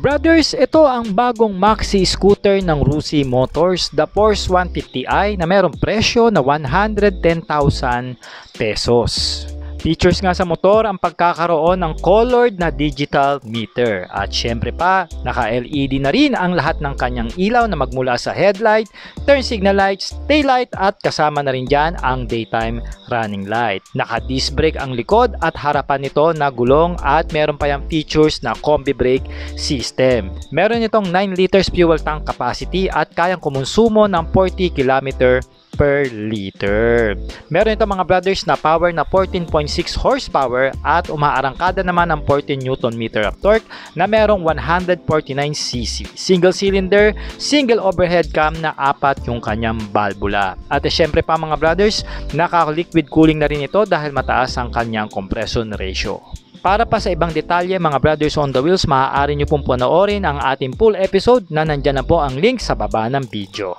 Brothers, ito ang bagong maxi scooter ng Rusi Motors, the Force 150i na mayroong presyo na 110,000 pesos. Features nga sa motor ang pagkakaroon ng colored na digital meter. At syempre pa, naka-LED na rin ang lahat ng kanyang ilaw na magmula sa headlight, turn signal lights, taillight at kasama na rin dyan ang daytime running light. Naka-disc brake ang likod at harapan nito na gulong at meron pa yung features na combi brake system. Meron itong 9 liters fuel tank capacity at kayang kumonsumo ng 40 km per liter. Meron ito mga brothers na power na 14.6 horsepower at umaarangkada naman ng 14 Newton meter of torque na merong 149cc. Single cylinder, single overhead cam na 4 yung kanyang valvula. At syempre pa mga brothers, naka-liquid cooling na rin ito dahil mataas ang kanyang compression ratio. Para pa sa ibang detalye mga brothers on the wheels, maaari nyo pong panoorin ang ating full episode na nandyan na po ang link sa baba ng video.